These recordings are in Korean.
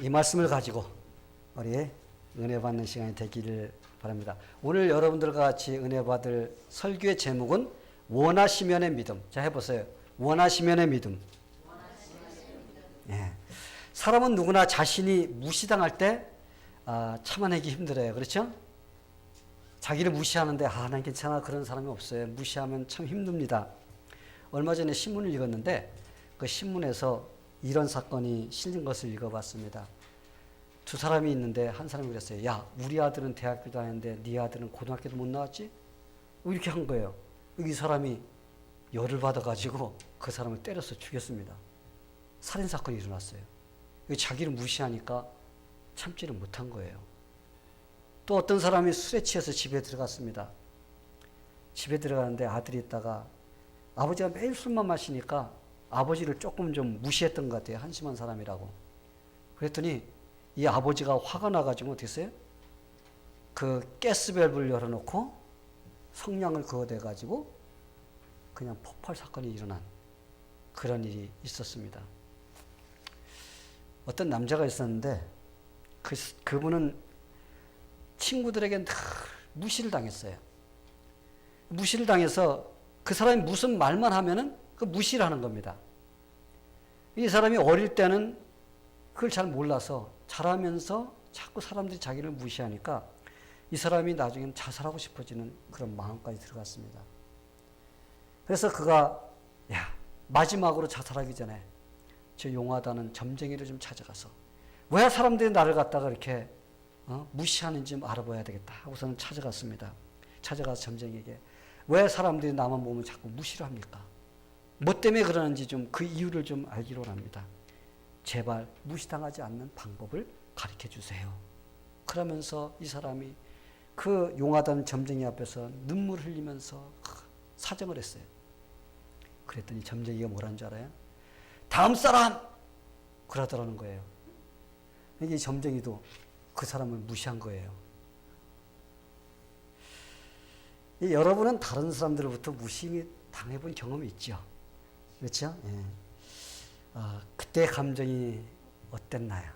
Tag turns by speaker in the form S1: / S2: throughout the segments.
S1: 이 말씀을 가지고 우리 은혜 받는 시간이 되기를 바랍니다. 오늘 여러분들과 같이 은혜 받을 설교의 제목은 원하시면의 믿음. 자, 해보세요. 원하시면의 믿음. 예. 사람은 누구나 자신이 무시당할 때 참아내기 힘들어요. 그렇죠? 자기를 무시하는데 난 괜찮아, 그런 사람이 없어요. 무시하면 참 힘듭니다. 얼마 전에 신문을 읽었는데 그 신문에서 이런 사건이 실린 것을 읽어봤습니다. 두 사람이 있는데 한 사람이 그랬어요. 야, 우리 아들은 대학교 다녔는데 네 아들은 고등학교도 못 나왔지? 이렇게 한 거예요. 이 사람이 열을 받아가지고 그 사람을 때려서 죽였습니다. 살인사건이 일어났어요. 자기를 무시하니까 참지를 못한 거예요. 또 어떤 사람이 술에 취해서 집에 들어갔습니다. 집에 들어가는데 아들이 있다가 아버지가 매일 술만 마시니까 아버지를 조금 좀 무시했던 것 같아요. 한심한 사람이라고. 그랬더니 이 아버지가 화가 나가지고 어떻게 했어요? 그 가스밸브를 열어놓고 성냥을 그어대가지고 그냥 폭발 사건이 일어난 그런 일이 있었습니다. 어떤 남자가 있었는데 그분은 친구들에게 늘 무시를 당했어요. 무시를 당해서 그 사람이 무슨 말만 하면은 그 무시를 하는 겁니다. 이 사람이 어릴 때는 그걸 잘 몰라서 자라면서 자꾸 사람들이 자기를 무시하니까 이 사람이 나중에는 자살하고 싶어지는 그런 마음까지 들어갔습니다. 그래서 그가 마지막으로 자살하기 전에 저 용하다는 점쟁이를 좀 찾아가서 왜 사람들이 나를 갖다가 이렇게 무시하는지 좀 알아봐야 되겠다 하고서는 찾아갔습니다. 찾아가서 점쟁이에게 왜 사람들이 나만 보면 자꾸 무시를 합니까? 뭐 때문에 그러는지 좀 그 이유를 좀 알기로 합니다. 제발 무시당하지 않는 방법을 가르쳐 주세요. 그러면서 이 사람이 그 용하다는 점쟁이 앞에서 눈물 흘리면서 사정을 했어요. 그랬더니 점쟁이가 뭐라는 줄 알아요? 다음 사람! 그러더라는 거예요. 이 점쟁이도 그 사람을 무시한 거예요. 여러분은 다른 사람들로부터 무시 당해본 경험이 있죠? 그렇죠? 예. 그때 감정이 어땠나요?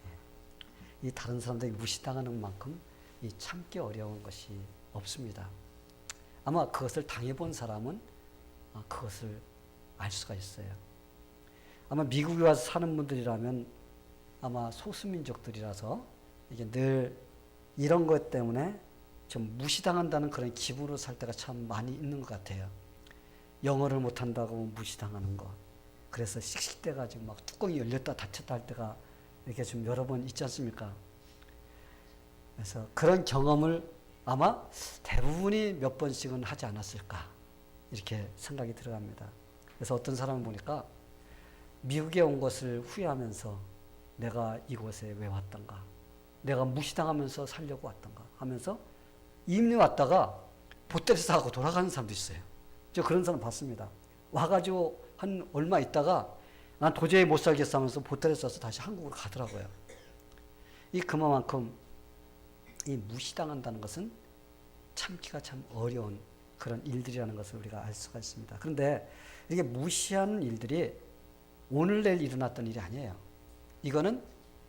S1: 예. 이 다른 사람들이 무시당하는 만큼 이 참기 어려운 것이 없습니다. 아마 그것을 당해본 사람은 그것을 알 수가 있어요. 아마 미국에 와서 사는 분들이라면 아마 소수민족들이라서 이게 늘 이런 것 때문에 좀 무시당한다는 그런 기분으로 살 때가 참 많이 있는 것 같아요. 영어를 못한다고 무시당하는 거. 그래서 씩씩대가지고 막 뚜껑이 열렸다 닫혔다 할 때가 이렇게 좀 여러 번 있지 않습니까? 그래서 그런 경험을 아마 대부분이 몇 번씩은 하지 않았을까 이렇게 생각이 들어갑니다. 그래서 어떤 사람을 보니까 미국에 온 것을 후회하면서 내가 이곳에 왜 왔던가, 내가 무시당하면서 살려고 왔던가 하면서 이민이 왔다가 보따리 싸고 돌아가는 사람도 있어요. 저 그런 사람 봤습니다. 와가지고 한 얼마 있다가 난 도저히 못 살겠어 하면서 보따리 싸서 다시 한국으로 가더라고요. 그만큼 이 무시당한다는 것은 참기가 참 어려운 그런 일들이라는 것을 우리가 알 수가 있습니다. 그런데 이게 무시하는 일들이 오늘 내일 일어났던 일이 아니에요. 이거는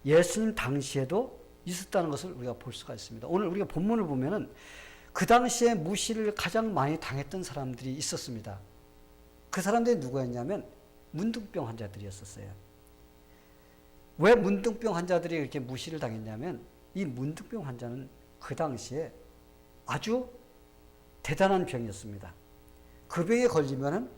S1: 예수님 당시에도 있었다는 것을 우리가 볼 수가 있습니다. 오늘 우리가 본문을 보면은 그 당시에 무시를 가장 많이 당했던 사람들이 있었습니다. 그 사람들이 누구였냐면 문둥병 환자들이었었어요. 왜 문둥병 환자들이 이렇게 무시를 당했냐면 이 문둥병 환자는 그 당시에 아주 대단한 병이었습니다. 그 병에 걸리면은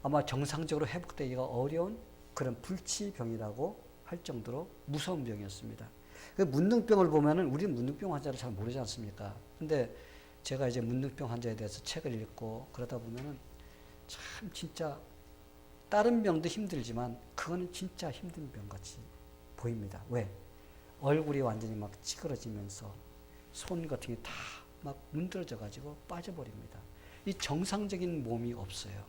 S1: 아마 정상적으로 회복되기가 어려운 그런 불치병이라고 할 정도로 무서운 병이었습니다. 문둥병을 보면은 우리는 문둥병 환자를 잘 모르지 않습니까? 근데 제가 이제 문둥병 환자에 대해서 책을 읽고 그러다 보면은 참 진짜 다른 병도 힘들지만 그거는 진짜 힘든 병 같이 보입니다. 왜? 얼굴이 완전히 막 찌그러지면서 손 같은 게 다 막 문드러져 가지고 빠져버립니다. 이 정상적인 몸이 없어요.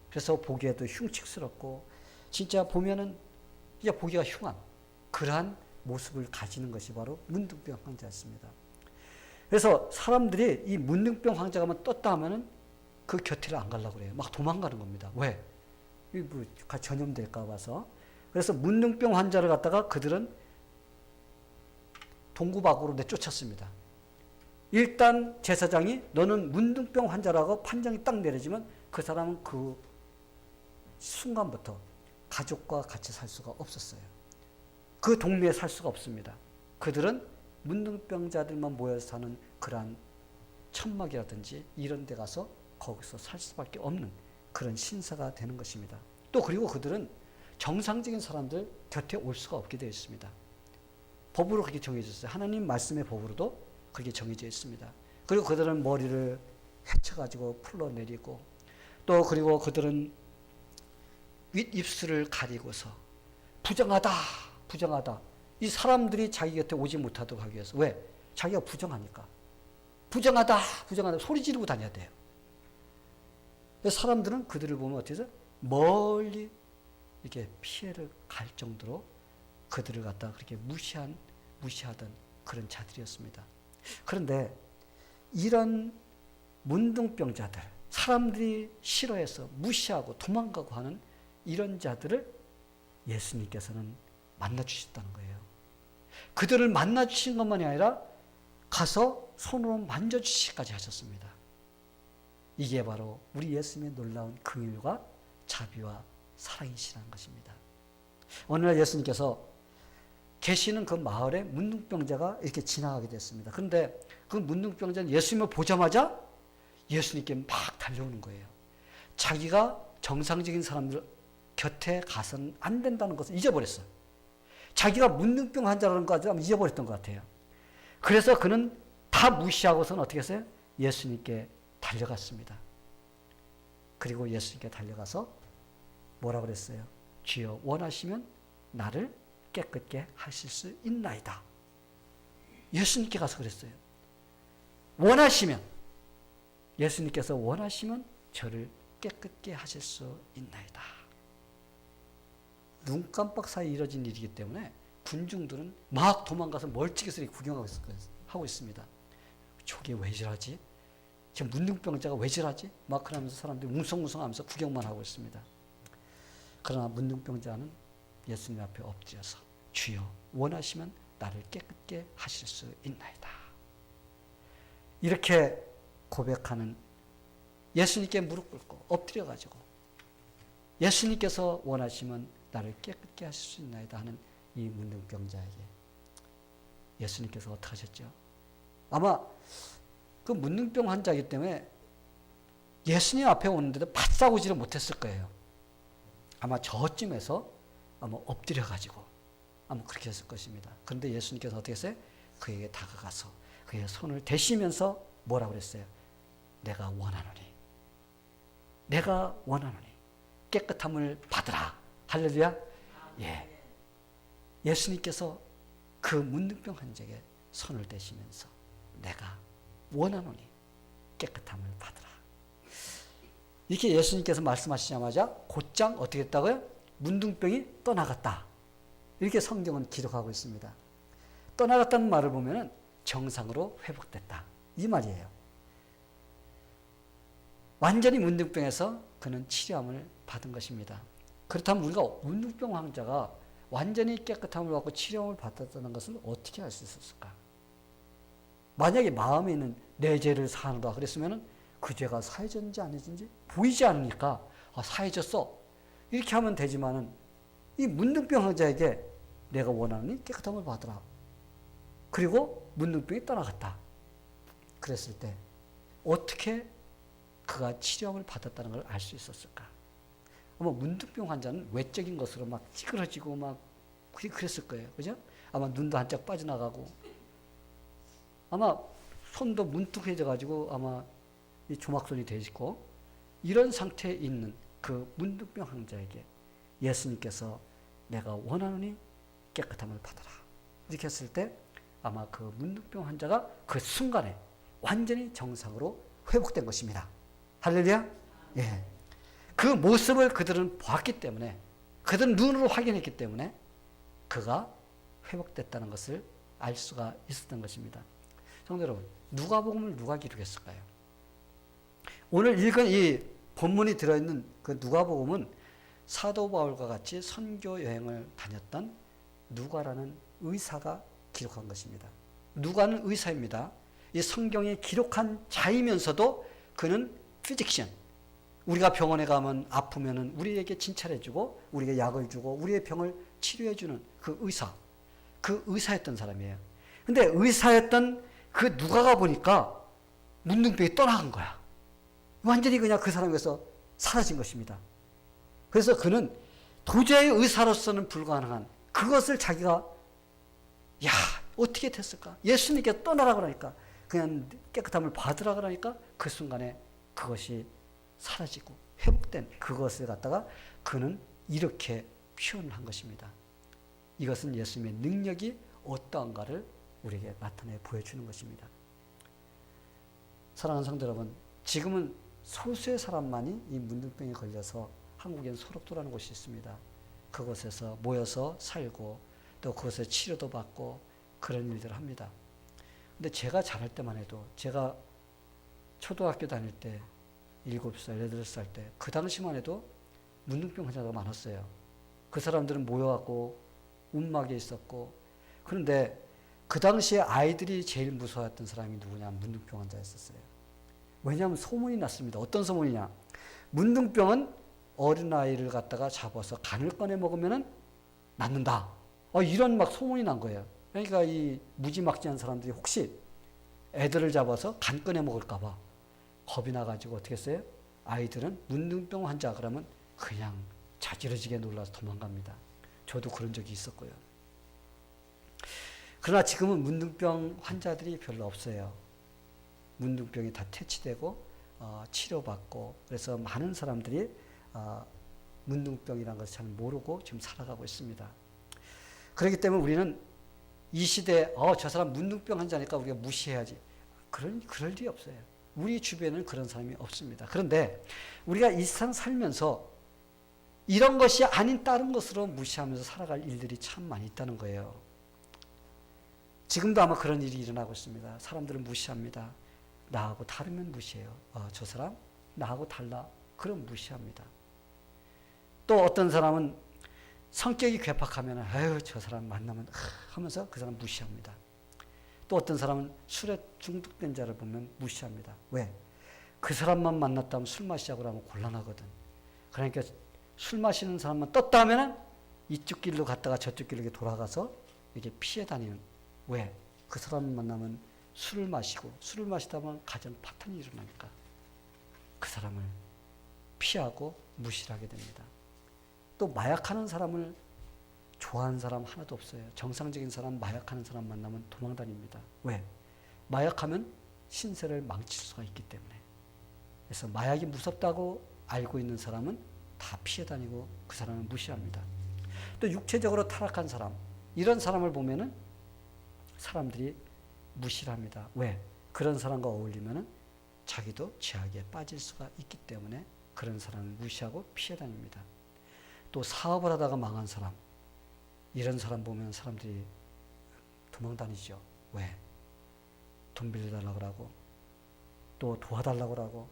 S1: 그래서 보기에도 흉측스럽고 진짜 보면은 이제 보기가 흉한 그러한 모습을 가지는 것이 바로 문둥병 환자였습니다. 그래서 사람들이 이 문둥병 환자가 떴다 하면은 그 곁을 안 가려고 그래요. 막 도망가는 겁니다. 왜? 전염될까 봐서. 그래서 문둥병 환자를 갖다가 그들은 동구박으로 내쫓았습니다. 일단 제사장이 너는 문둥병 환자라고 판정이 딱 내려지면 그 사람은 그 순간부터 가족과 같이 살 수가 없었어요. 그 동네에 살 수가 없습니다. 그들은 문둥병자들만 모여서 사는 그러한 천막이라든지 이런 데 가서 거기서 살 수밖에 없는 그런 신사가 되는 것입니다. 또 그리고 그들은 정상적인 사람들 곁에 올 수가 없게 되어 있습니다. 법으로 그렇게 정해져 있어요. 하나님 말씀의 법으로도 그렇게 정해져 있습니다. 그리고 그들은 머리를 헤쳐가지고 풀러내리고 또 그리고 그들은 윗입술을 가리고서 부정하다 부정하다 이 사람들이 자기 곁에 오지 못하도록 하기 위해서. 왜? 자기가 부정하니까. 부정하다 부정하다 소리 지르고 다녀야 돼요. 사람들은 그들을 보면 어떻게 해서 멀리 이렇게 피해를 갈 정도로 그들을 갖다가 그렇게 무시하던 그런 자들이었습니다. 그런데 이런 문둥병자들, 사람들이 싫어해서 무시하고 도망가고 하는 이런 자들을 예수님께서는 만나주셨다는 거예요. 그들을 만나주신 것만이 아니라 가서 손으로 만져주시기까지 하셨습니다. 이게 바로 우리 예수님의 놀라운 긍휼과 자비와 사랑이시라는 것입니다. 어느 날 예수님께서 계시는 그 마을에 문둥병자가 이렇게 지나가게 됐습니다. 그런데 그 문둥병자는 예수님을 보자마자 예수님께 막 달려오는 거예요. 자기가 정상적인 사람들 곁에 가서는 안 된다는 것을 잊어버렸어요. 자기가 문둥병 환자라는 것을 잊어버렸던 것 같아요. 그래서 그는 다 무시하고서는 어떻게 했어요? 예수님께 달려갔습니다. 그리고 예수님께 달려가서 뭐라고 그랬어요? 주여 원하시면 나를 깨끗게 하실 수 있나이다. 예수님께 가서 그랬어요. 원하시면, 예수님께서 원하시면 저를 깨끗게 하실 수 있나이다. 눈 깜빡 사이 이뤄진 일이기 때문에 군중들은 막 도망가서 멀찍이서 구경하고 있습니다. 저게 왜 저러지? 저 문둥병자가 왜 저러지? 막 그러면서 사람들이 웅성웅성하면서 구경만 하고 있습니다. 그러나 문둥병자는 예수님 앞에 엎드려서 주여 원하시면 나를 깨끗게 하실 수 있나이다. 이렇게 고백하는 예수님께 무릎 꿇고 엎드려가지고 예수님께서 원하시면 나를 깨끗게 하실 수 있나이다 하는 이 문둥병자에게 예수님께서 어떻게 하셨죠? 아마 그 문둥병 환자이기 때문에 예수님 앞에 오는데도 받사오지를 못했을 거예요. 아마 저쯤에서 아마 엎드려가지고 아마 그렇게 했을 것입니다. 그런데 예수님께서 어떻게 했어요? 그에게 다가가서 그의 손을 대시면서 뭐라고 그랬어요? 내가 원하노니 깨끗함을 받으라. 할렐루야. 예. 예수님께서 그 문둥병 환자에게 손을 대시면서 내가 원하노니 깨끗함을 받으라. 이렇게 예수님께서 말씀하시자마자 곧장 어떻게 했다고요? 문둥병이 떠나갔다. 이렇게 성경은 기록하고 있습니다. 떠나갔다는 말을 보면 정상으로 회복됐다. 이 말이에요. 완전히 문둥병에서 그는 치료함을 받은 것입니다. 그렇다면 우리가 문둥병 환자가 완전히 깨끗함을 받고 치료함을 받았다는 것을 어떻게 알 수 있었을까? 만약에 마음에 있는 내 죄를 사하노라 그랬으면 그 죄가 사해졌는지 안 해졌는지 보이지 않으니까 사해졌어 이렇게 하면 되지만은 이 문둥병 환자에게 내가 원하는 깨끗함을 받으라. 그리고 문둥병이 떠나갔다. 그랬을 때 어떻게 그가 치료함을 받았다는 걸 알 수 있었을까? 아마 문둥병 환자는 외적인 것으로 막 찌그러지고 막 그랬을 거예요. 그죠? 아마 눈도 한짝 빠져나가고 아마 손도 문득해져 가지고 아마 이 조막손이 돼 있고 이런 상태에 있는 그 문둥병 환자에게 예수님께서 내가 원하노니 깨끗함을 받아라. 이렇게 했을 때 아마 그 문둥병 환자가 그 순간에 완전히 정상으로 회복된 것입니다. 할렐루야? 예. 그 모습을 그들은 보았기 때문에 그들은 눈으로 확인했기 때문에 그가 회복됐다는 것을 알 수가 있었던 것입니다. 성도 여러분, 누가복음을 누가 기록했을까요? 오늘 읽은 이 본문이 들어있는 그 누가복음은 사도 바울과 같이 선교 여행을 다녔던 누가라는 의사가 기록한 것입니다. 누가는 의사입니다. 이 성경에 기록한 자이면서도 그는 피직션, 우리가 병원에 가면 아프면은 우리에게 진찰해주고 우리에게 약을 주고 우리의 병을 치료해주는 그 의사였던 사람이에요. 근데 의사였던 그 누가가 보니까 문둥병이 떠나간 거야. 완전히 그냥 그 사람에서 사라진 것입니다. 그래서 그는 도저히 의사로서는 불가능한 그것을 자기가 어떻게 됐을까? 예수님께 떠나라 그러니까 그냥 깨끗함을 받으라 그러니까 그 순간에 그것이 사라지고 회복된 그것을 갖다가 그는 이렇게 표현을 한 것입니다. 이것은 예수님의 능력이 어떠한가를 우리에게 나타내 보여주는 것입니다. 사랑하는 성도 여러분, 지금은 소수의 사람만이 이 문둥병에 걸려서 한국엔 소록도라는 곳이 있습니다. 그곳에서 모여서 살고 또 그곳에 치료도 받고 그런 일들을 합니다. 근데 제가 자랄 때만 해도 제가 초등학교 다닐 때 7살, 8살 때 그 당시만 해도 문둥병 환자가 많았어요. 그 사람들은 모여갖고 움막에 있었고 그런데 그 당시에 아이들이 제일 무서워했던 사람이 누구냐? 문둥병 환자였었어요. 왜냐하면 소문이 났습니다. 어떤 소문이냐? 문둥병은 어린아이를 갖다가 잡아서 간을 꺼내 먹으면 낫는다. 이런 막 소문이 난 거예요. 그러니까 이 무지막지한 사람들이 혹시 애들을 잡아서 간 꺼내 먹을까봐 겁이 나가지고 어떻게 했어요? 아이들은 문둥병 환자 그러면 그냥 자지러지게 놀라서 도망갑니다. 저도 그런 적이 있었고요. 그러나 지금은 문둥병 환자들이 별로 없어요. 문둥병이 다 퇴치되고 치료받고 그래서 많은 사람들이 문둥병이라는 것을 잘 모르고 지금 살아가고 있습니다. 그렇기 때문에 우리는 이 시대에 저 사람 문둥병 환자니까 우리가 무시해야지. 그럴 일이 없어요. 우리 주변에는 그런 사람이 없습니다. 그런데 우리가 이 세상 살면서 이런 것이 아닌 다른 것으로 무시하면서 살아갈 일들이 참 많이 있다는 거예요. 지금도 아마 그런 일이 일어나고 있습니다. 사람들은 무시합니다. 나하고 다르면 무시해요. 저 사람 나하고 달라. 그럼 무시합니다. 또 어떤 사람은 성격이 괴팍하면 저 사람 만나면 하면서 그 사람 무시합니다. 또 어떤 사람은 술에 중독된 자를 보면 무시합니다. 왜? 그 사람만 만났다면 술 마시자고 하면 곤란하거든. 그러니까 술 마시는 사람만 떴다 하면 이쪽 길로 갔다가 저쪽 길로 이렇게 돌아가서 이렇게 피해 다니는. 왜? 그 사람 만나면 술을 마시다 보면 가정 파탄이 일어나니까 그 사람을 피하고 무시를 하게 됩니다. 또 마약하는 사람을 좋아하는 사람 하나도 없어요. 정상적인 사람, 마약하는 사람 만나면 도망 다닙니다. 왜? 마약하면 신세를 망칠 수가 있기 때문에. 그래서 마약이 무섭다고 알고 있는 사람은 다 피해 다니고 그 사람을 무시합니다. 또 육체적으로 타락한 사람, 이런 사람을 보면은 사람들이 무시를 합니다. 왜? 그런 사람과 어울리면은 자기도 죄악에 빠질 수가 있기 때문에 그런 사람을 무시하고 피해 다닙니다. 또 사업을 하다가 망한 사람, 이런 사람 보면 사람들이 도망 다니죠. 왜? 돈 빌려달라고 하고 또 도와달라고 하고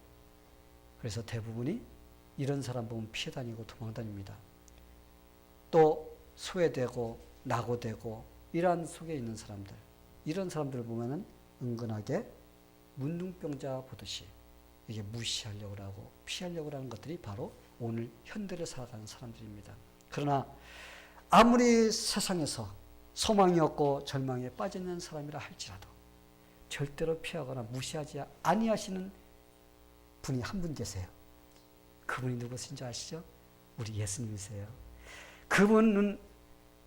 S1: 그래서 대부분이 이런 사람 보면 피해 다니고 도망 다닙니다. 또 소외되고 낙오되고 이러한 속에 있는 사람들, 이런 사람들을 보면은 은근하게 문둥병자 보듯이 이게 무시하려고 하고 피하려고 하는 것들이 바로 오늘 현대를 살아가는 사람들입니다. 그러나 아무리 세상에서 소망이 없고 절망에 빠져있는 사람이라 할지라도 절대로 피하거나 무시하지 아니하시는 분이 한 분 계세요. 그분이 누구신지 아시죠? 우리 예수님이세요. 그분은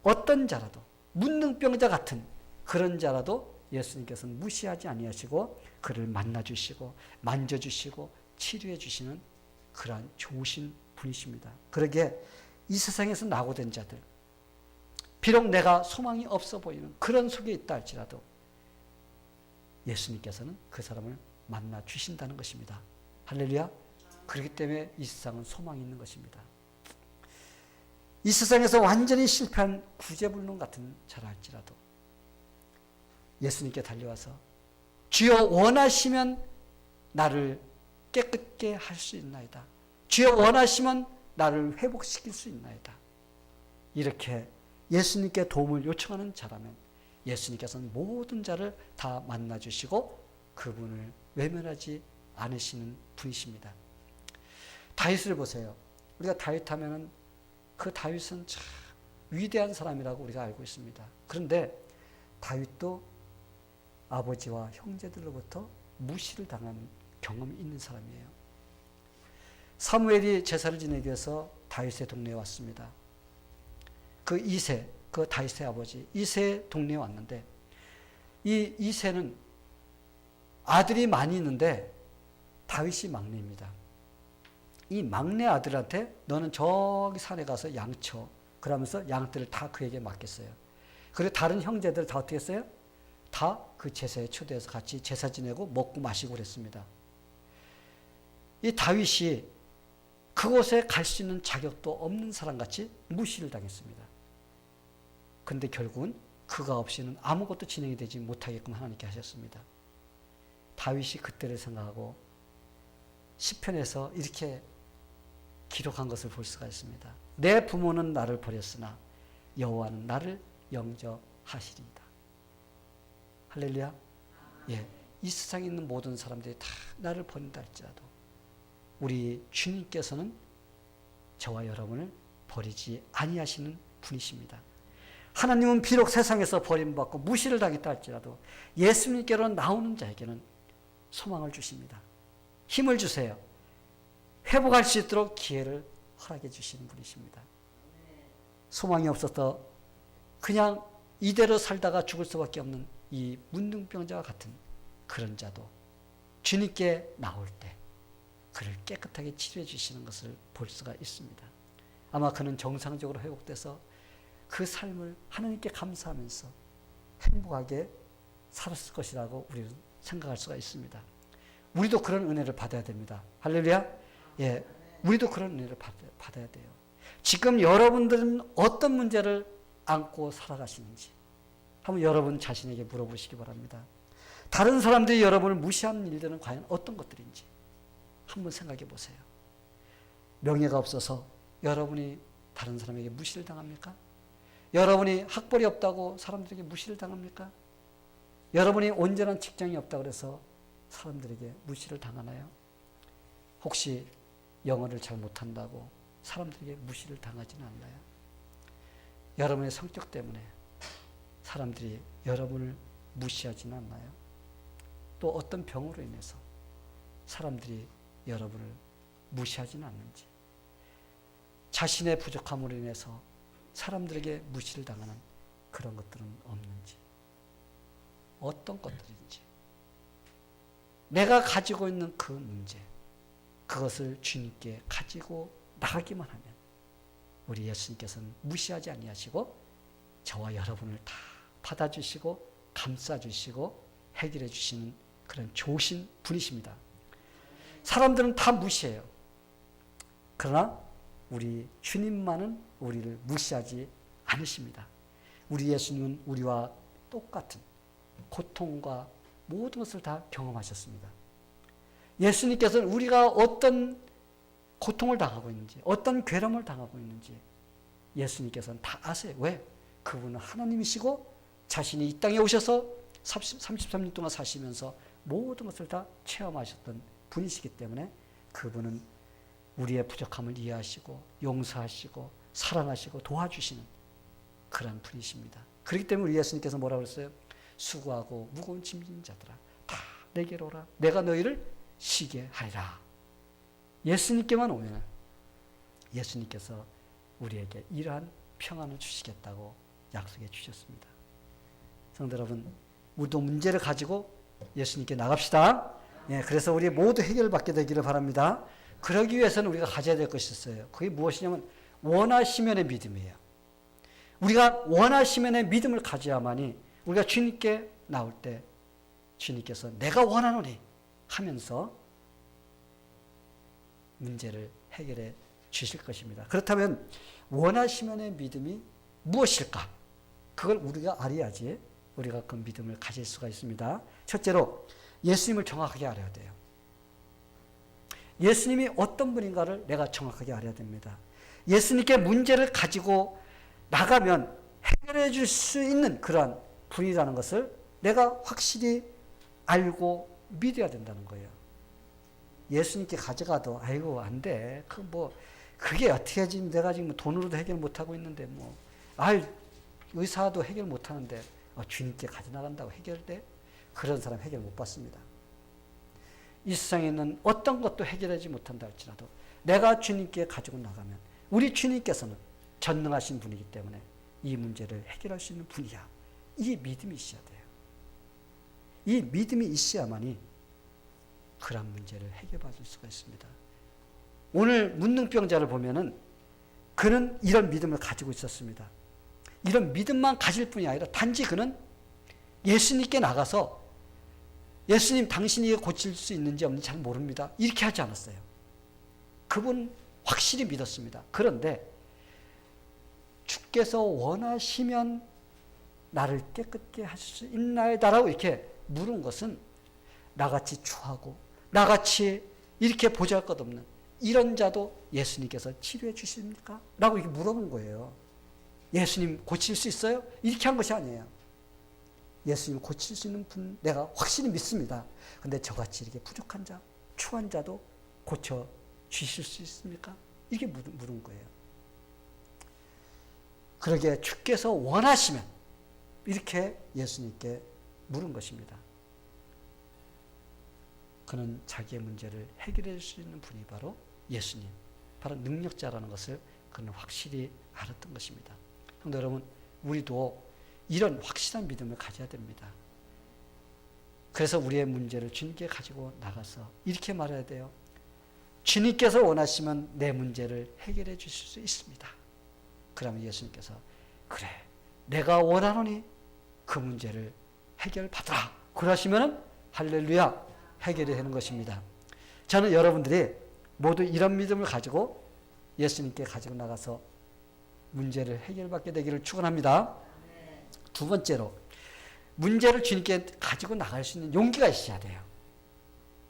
S1: 어떤 자라도 문둥병자 같은 그런 자라도 예수님께서는 무시하지 아니하시고 그를 만나주시고 만져주시고 치료해주시는 그러한 좋으신 분이십니다. 그러기에 이 세상에서 낙오된 자들, 비록 내가 소망이 없어 보이는 그런 속에 있다 할지라도 예수님께서는 그 사람을 만나 주신다는 것입니다. 할렐루야. 그렇기 때문에 이 세상은 소망이 있는 것입니다. 이 세상에서 완전히 실패한 구제불능 같은 자라 할지라도 예수님께 달려와서 주여 원하시면 나를 깨끗게 할 수 있나이다. 주여 원하시면 나를 회복시킬 수 있나이다. 이렇게 예수님께 도움을 요청하는 자라면 예수님께서는 모든 자를 다 만나주시고 그분을 외면하지 않으시는 분이십니다. 다윗을 보세요. 우리가 다윗 하면은 그 다윗은 참 위대한 사람이라고 우리가 알고 있습니다. 그런데 다윗도 아버지와 형제들로부터 무시를 당한 경험이 있는 사람이에요. 사무엘이 제사를 지내기 위해서 다윗의 동네에 왔습니다. 그 이새, 그 다윗의 아버지 이새 동네에 왔는데 이 이새는 아들이 많이 있는데 다윗이 막내입니다. 이 막내 아들한테 너는 저기 산에 가서 양쳐. 그러면서 양떼를 다 그에게 맡겼어요. 그리고 다른 형제들 다 어떻게 했어요? 다 그 제사에 초대해서 같이 제사 지내고 먹고 마시고 그랬습니다. 이 다윗이 그곳에 갈 수 있는 자격도 없는 사람같이 무시를 당했습니다. 그런데 결국은 그가 없이는 아무것도 진행이 되지 못하게끔 하나님께 하셨습니다. 다윗이 그때를 생각하고 시편에서 이렇게 기록한 것을 볼 수가 있습니다. 내 부모는 나를 버렸으나 여호와는 나를 영접하시리이다. 할렐루야. 예, 이 세상에 있는 모든 사람들이 다 나를 버린다 할지라도 우리 주님께서는 저와 여러분을 버리지 아니하시는 분이십니다. 하나님은 비록 세상에서 버림받고 무시를 당했다 할지라도 예수님께로 나오는 자에게는 소망을 주십니다. 힘을 주세요. 회복할 수 있도록 기회를 허락해 주시는 분이십니다. 소망이 없어서 그냥 이대로 살다가 죽을 수밖에 없는 이 문둥병자와 같은 그런 자도 주님께 나올 때 그를 깨끗하게 치료해 주시는 것을 볼 수가 있습니다. 아마 그는 정상적으로 회복돼서 그 삶을 하나님께 감사하면서 행복하게 살았을 것이라고 우리는 생각할 수가 있습니다. 우리도 그런 은혜를 받아야 됩니다. 할렐루야. 예, 우리도 그런 은혜를 받아야 돼요. 지금 여러분들은 어떤 문제를 안고 살아가시는지 한번 여러분 자신에게 물어보시기 바랍니다. 다른 사람들이 여러분을 무시하는 일들은 과연 어떤 것들인지 한번 생각해 보세요. 명예가 없어서 여러분이 다른 사람에게 무시를 당합니까? 여러분이 학벌이 없다고 사람들에게 무시를 당합니까? 여러분이 온전한 직장이 없다고 해서 사람들에게 무시를 당하나요? 혹시 영어를 잘 못한다고 사람들에게 무시를 당하지는 않나요? 여러분의 성격 때문에 사람들이 여러분을 무시하지는 않나요? 또 어떤 병으로 인해서 사람들이 여러분을 무시하지는 않는지, 자신의 부족함으로 인해서 사람들에게 무시를 당하는 그런 것들은 없는지, 어떤 것들인지, 내가 가지고 있는 그 문제, 그것을 주님께 가지고 나가기만 하면 우리 예수님께서는 무시하지 아니하시고 저와 여러분을 다 받아주시고 감싸주시고 해결해 주시는 그런 좋으신 분이십니다. 사람들은 다 무시해요. 그러나 우리 주님만은 우리를 무시하지 않으십니다. 우리 예수님은 우리와 똑같은 고통과 모든 것을 다 경험하셨습니다. 예수님께서는 우리가 어떤 고통을 당하고 있는지, 어떤 괴로움을 당하고 있는지 예수님께서는 다 아세요. 왜? 그분은 하나님이시고 자신이 이 땅에 오셔서 33년 동안 사시면서 모든 것을 다 체험하셨던 분이시기 때문에 그분은 우리의 부족함을 이해하시고 용서하시고 사랑하시고 도와주시는 그런 분이십니다. 그렇기 때문에 우리 예수님께서 뭐라고 그랬어요? 수고하고 무거운 짐진 자들아 다 내게로 오라. 내가 너희를 쉬게 하리라. 예수님께만 오면 예수님께서 우리에게 이러한 평안을 주시겠다고 약속해 주셨습니다. 성도 여러분, 우리도 문제를 가지고 예수님께 나갑시다. 예, 그래서 우리 모두 해결을 받게 되기를 바랍니다. 그러기 위해서는 우리가 가져야 될 것이 있어요. 그게 무엇이냐면 원하시면의 믿음이에요. 우리가 원하시면의 믿음을 가져야만이 우리가 주님께 나올 때 주님께서 내가 원하노니 하면서 문제를 해결해 주실 것입니다. 그렇다면 원하시면의 믿음이 무엇일까? 그걸 우리가 알아야지 우리가 그 믿음을 가질 수가 있습니다. 첫째로 예수님을 정확하게 알아야 돼요. 예수님이 어떤 분인가를 내가 정확하게 알아야 됩니다. 예수님께 문제를 가지고 나가면 해결해 줄 수 있는 그러한 분이라는 것을 내가 확실히 알고 믿어야 된다는 거예요. 예수님께 가져가도 아이고 안 돼. 그게 어떻게 하지? 내가 지금 돈으로도 해결 못 하고 있는데 의사도 해결 못 하는데 주님께 가져나간다고 해결돼? 그런 사람 해결 못 받습니다. 이 세상에 있는 어떤 것도 해결하지 못한다 할지라도 내가 주님께 가지고 나가면 우리 주님께서는 전능하신 분이기 때문에 이 문제를 해결할 수 있는 분이야. 이 믿음이 있어야 돼요. 이 믿음이 있어야만이 그런 문제를 해결받을 수가 있습니다. 오늘 문둥병자를 보면은 그는 이런 믿음을 가지고 있었습니다. 이런 믿음만 가질 뿐이 아니라 단지 그는 예수님께 나가서 예수님 당신이 고칠 수 있는지 없는지 잘 모릅니다. 이렇게 하지 않았어요. 그분 확실히 믿었습니다. 그런데 주께서 원하시면 나를 깨끗게 하실 수 있나이다라고 이렇게 물은 것은 나같이 추하고 나같이 이렇게 보잘것없는 이런 자도 예수님께서 치료해 주십니까? 라고 이렇게 물어본 거예요. 예수님 고칠 수 있어요? 이렇게 한 것이 아니에요. 예수님 고칠 수 있는 분 내가 확실히 믿습니다. 근데 저같이 이렇게 부족한 자, 추한 자도 고쳐 주실 수 있습니까? 이렇게 물은 거예요. 그러게 주께서 원하시면 이렇게 예수님께 물은 것입니다. 그는 자기의 문제를 해결해 줄 수 있는 분이 바로 예수님, 바로 능력자라는 것을 그는 확실히 알았던 것입니다. 성도 여러분, 우리도 이런 확실한 믿음을 가져야 됩니다. 그래서 우리의 문제를 주님께 가지고 나가서 이렇게 말해야 돼요. 주님께서 원하시면 내 문제를 해결해 주실 수 있습니다. 그러면 예수님께서 그래, 내가 원하노니 그 문제를 해결받으라. 그러시면 할렐루야, 해결이 되는 것입니다. 저는 여러분들이 모두 이런 믿음을 가지고 예수님께 가지고 나가서 문제를 해결받게 되기를 축원합니다. 두 번째로 문제를 주님께 가지고 나갈 수 있는 용기가 있어야 돼요.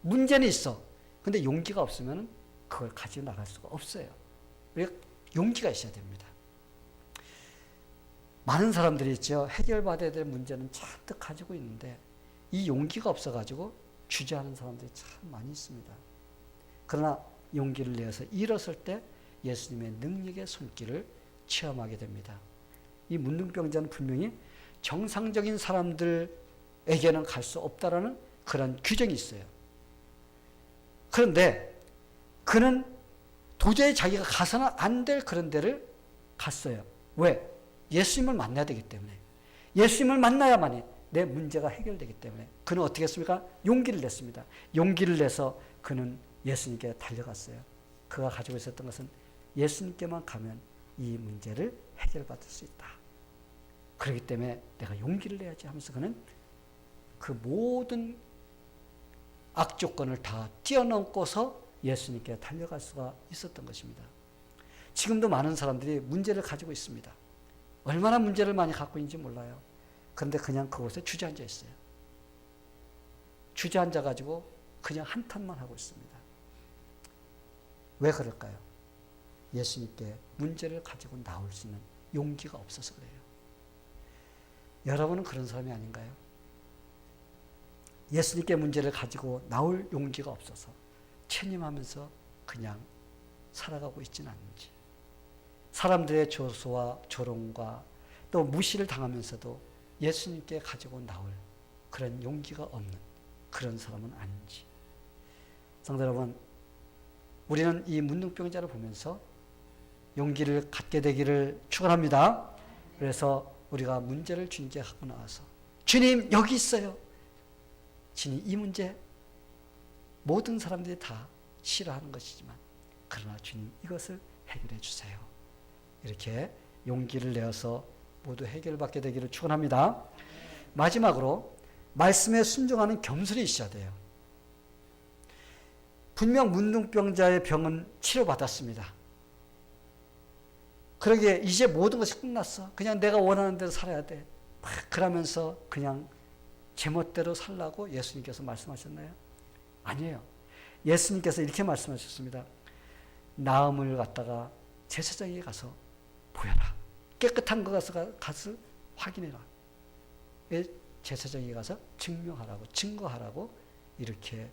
S1: 문제는 있어. 근데 용기가 없으면 그걸 가지고 나갈 수가 없어요. 용기가 있어야 됩니다. 많은 사람들이 있죠. 해결받아야 될 문제는 잔뜩 가지고 있는데 이 용기가 없어가지고 주저하는 사람들이 참 많이 있습니다. 그러나 용기를 내어서 일었을 때 예수님의 능력의 손길을 체험하게 됩니다. 이 문둥병자는 분명히 정상적인 사람들에게는 갈 수 없다라는 그런 규정이 있어요. 그런데 그는 도저히 자기가 가서는 안 될 그런 데를 갔어요. 왜? 예수님을 만나야 되기 때문에. 예수님을 만나야만이 내 문제가 해결되기 때문에 그는 어떻게 했습니까? 용기를 냈습니다. 용기를 내서 그는 예수님께 달려갔어요. 그가 가지고 있었던 것은 예수님께만 가면 이 문제를 해결받을 수 있다. 그렇기 때문에 내가 용기를 내야지 하면서 그는 그 모든 악조건을 다 뛰어넘고서 예수님께 달려갈 수가 있었던 것입니다. 지금도 많은 사람들이 문제를 가지고 있습니다. 얼마나 문제를 많이 갖고 있는지 몰라요. 그런데 그냥 그곳에 주저앉아 있어요. 주저앉아 가지고 그냥 한탄만 하고 있습니다. 왜 그럴까요? 예수님께 문제를 가지고 나올 수 있는 용기가 없어서 그래요. 여러분은 그런 사람이 아닌가요? 예수님께 문제를 가지고 나올 용기가 없어서 체념하면서 그냥 살아가고 있지는 않는지, 사람들의 조소와 조롱과 또 무시를 당하면서도 예수님께 가지고 나올 그런 용기가 없는 그런 사람은 아닌지. 성도 여러분, 우리는 이 문둥병자를 보면서 용기를 갖게 되기를 축원합니다. 그래서 우리가 문제를 주님께 갖고 나와서 주님 여기 있어요. 주님 이 문제 모든 사람들이 다 싫어하는 것이지만 그러나 주님 이것을 해결해 주세요. 이렇게 용기를 내어서 모두 해결받게 되기를 축원합니다. 마지막으로 말씀에 순종하는 겸손이 있어야 돼요. 분명 문둥병자의 병은 치료받았습니다. 그러기에 이제 모든 것이 끝났어. 그냥 내가 원하는 대로 살아야 돼. 그러면서 그냥 제멋대로 살라고 예수님께서 말씀하셨나요? 아니에요. 예수님께서 이렇게 말씀하셨습니다. 나음을 갖다가 제사장에게 가서 보여라. 깨끗한 거 가서 확인해라. 제사장에게 가서 증명하라고, 증거하라고 이렇게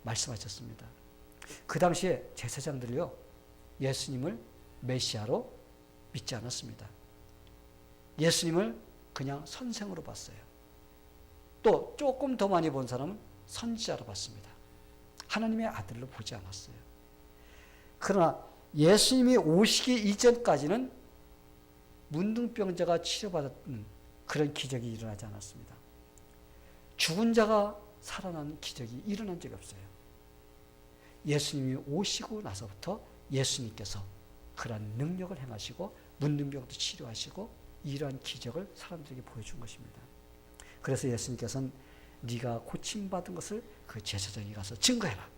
S1: 말씀하셨습니다. 그 당시에 제사장들요, 예수님을 메시아로 믿지 않았습니다. 예수님을 그냥 선생으로 봤어요. 또 조금 더 많이 본 사람은 선지자로 봤습니다. 하나님의 아들로 보지 않았어요. 그러나 예수님이 오시기 이전까지는 문둥병자가 치료받았던 그런 기적이 일어나지 않았습니다. 죽은 자가 살아난 기적이 일어난 적이 없어요. 예수님이 오시고 나서부터 예수님께서 그러한 능력을 행하시고 문둥병도 치료하시고 이러한 기적을 사람들에게 보여준 것입니다. 그래서 예수님께서는 네가 고침받은 것을 그 제사장에 가서 증거해라.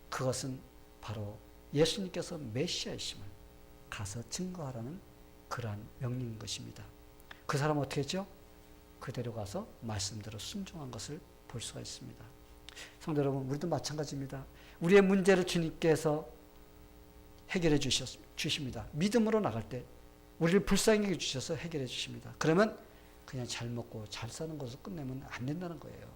S1: 그것은 바로 예수님께서 메시아이심을 가서 증거하라는 그러한 명령인 것입니다. 그 사람은 어떻게 했죠? 그대로 가서 말씀대로 순종한 것을 볼 수가 있습니다. 성도 여러분, 우리도 마찬가지입니다. 우리의 문제를 주님께서 해결해 주십니다. 믿음으로 나갈 때 우리를 불쌍히 여겨 주셔서 해결해 주십니다. 그러면 그냥 잘 먹고 잘 사는 것으로 끝내면 안 된다는 거예요.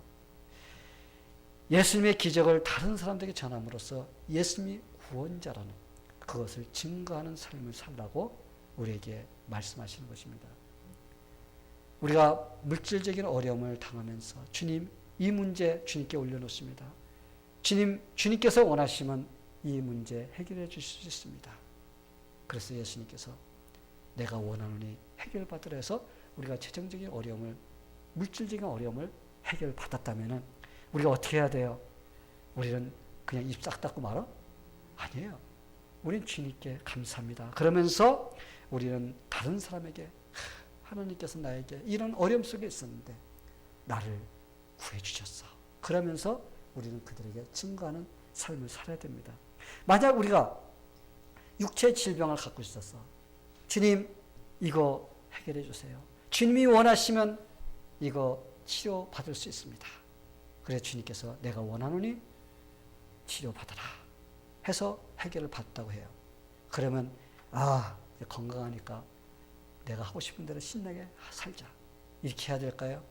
S1: 예수님의 기적을 다른 사람들에게 전함으로써 예수님이 구원자라는 그것을 증거하는 삶을 살라고 우리에게 말씀하시는 것입니다. 우리가 물질적인 어려움을 당하면서 주님, 이 문제 주님께 올려놓습니다. 주님께서 원하시면 이 문제 해결해 주실 수 있습니다. 그래서 예수님께서 내가 원하노니 해결받으라 해서 우리가 재정적인 어려움을, 물질적인 어려움을 해결받았다면 우리가 어떻게 해야 돼요? 우리는 그냥 입 싹 닫고 말아? 아니에요. 우리는 주님께 감사합니다. 그러면서 우리는 다른 사람에게 하나님께서 나에게 이런 어려움 속에 있었는데 나를 구해주셨어. 그러면서 우리는 그들에게 증거하는 삶을 살아야 됩니다. 만약 우리가 육체 질병을 갖고 있어서 주님 이거 해결해 주세요. 주님이 원하시면 이거 치료받을 수 있습니다. 그래서 주님께서 내가 원하노니 치료받아라 해서 해결을 받았다고 해요. 그러면 이제 건강하니까 내가 하고 싶은 대로 신나게 살자 이렇게 해야 될까요?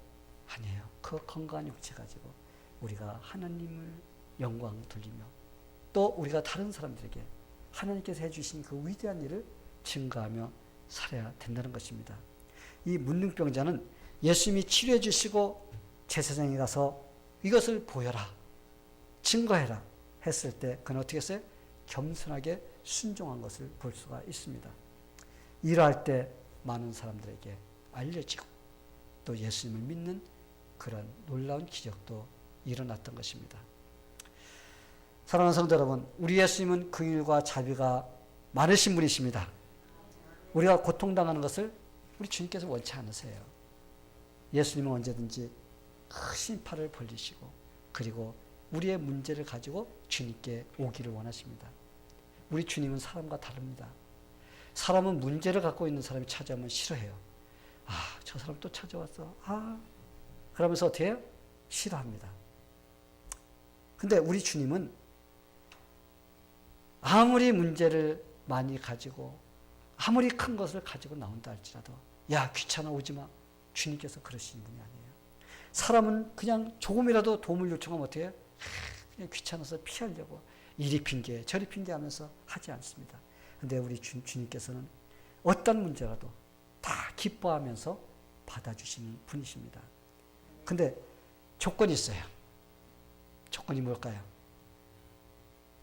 S1: 아니에요. 그 건강한 육체 가지고 우리가 하나님을 영광 돌리며 또 우리가 다른 사람들에게 하나님께서 해주신 그 위대한 일을 증거하며 살아야 된다는 것입니다. 이 문둥병자는 예수님이 치료해 주시고 제사장에 가서 이것을 보여라, 증거해라 했을 때 그는 어떻게 했어요? 겸손하게 순종한 것을 볼 수가 있습니다. 이러할 때 많은 사람들에게 알려지고 또 예수님을 믿는 그런 놀라운 기적도 일어났던 것입니다. 사랑하는 성도 여러분, 우리 예수님은 긍휼과 자비가 많으신 분이십니다. 우리가 고통당하는 것을 우리 주님께서 원치 않으세요. 예수님은 언제든지 크신 팔을 벌리시고 그리고 우리의 문제를 가지고 주님께 오기를 원하십니다. 우리 주님은 사람과 다릅니다. 사람은 문제를 갖고 있는 사람이 찾아오면 싫어해요. 저 사람 또 찾아왔어. 그러면서 어떻게 해요? 싫어합니다. 근데 우리 주님은 아무리 문제를 많이 가지고 아무리 큰 것을 가지고 나온다 할지라도 야 귀찮아 오지 마. 주님께서 그러시는 분이 아니에요. 사람은 그냥 조금이라도 도움을 요청하면 어떻게 해요? 그냥 귀찮아서 피하려고 이리 핑계 저리 핑계하면서 하지 않습니다. 근데 우리 주님께서는 어떤 문제라도 다 기뻐하면서 받아주시는 분이십니다. 근데 조건이 있어요. 조건이 뭘까요?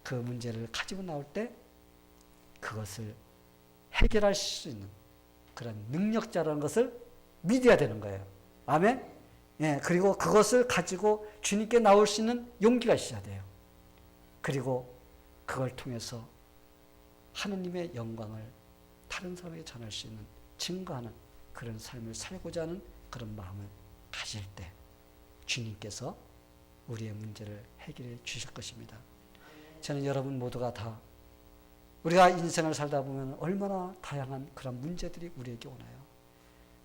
S1: 그 문제를 가지고 나올 때 그것을 해결할 수 있는 그런 능력자라는 것을 믿어야 되는 거예요. 아멘? 예, 그리고 그것을 가지고 주님께 나올 수 있는 용기가 있어야 돼요. 그리고 그걸 통해서 하느님의 영광을 다른 사람에게 전할 수 있는 증거하는 그런 삶을 살고자 하는 그런 마음을 가질 때 주님께서 우리의 문제를 해결해 주실 것입니다. 저는 여러분 모두가 다 우리가 인생을 살다 보면 얼마나 다양한 그런 문제들이 우리에게 오나요?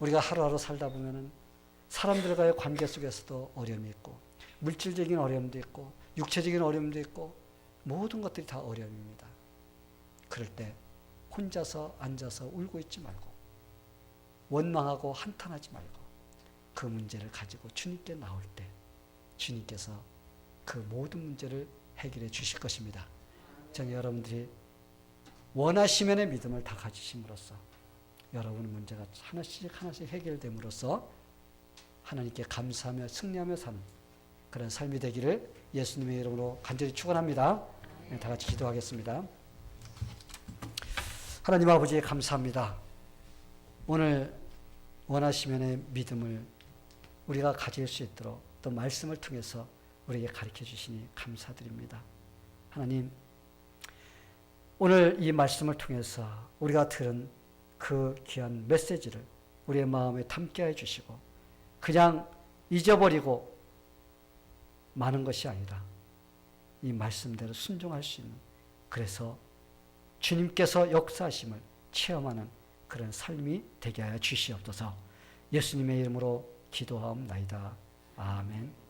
S1: 우리가 하루하루 살다 보면 사람들과의 관계 속에서도 어려움이 있고 물질적인 어려움도 있고 육체적인 어려움도 있고 모든 것들이 다 어려움입니다. 그럴 때 혼자서 앉아서 울고 있지 말고 원망하고 한탄하지 말고 그 문제를 가지고 주님께 나올 때 주님께서 그 모든 문제를 해결해 주실 것입니다. 저는 여러분들이 원하시면의 믿음을 다 가지심으로써 여러분의 문제가 하나씩 해결됨으로써 하나님께 감사하며 승리하며 사는 그런 삶이 되기를 예수님의 이름으로 간절히 축원합니다. 네, 다 같이 기도하겠습니다. 하나님 아버지 감사합니다. 오늘 원하시면의 믿음을 우리가 가질 수 있도록 또 말씀을 통해서 우리에게 가르쳐 주시니 감사드립니다. 하나님, 오늘 이 말씀을 통해서 우리가 들은 그 귀한 메시지를 우리의 마음에 담게 해주시고 그냥 잊어버리고 마는 것이 아니라 이 말씀대로 순종할 수 있는, 그래서 주님께서 역사하심을 체험하는 그런 삶이 되게 하여 주시옵소서. 예수님의 이름으로 기도하옵나이다. 아멘.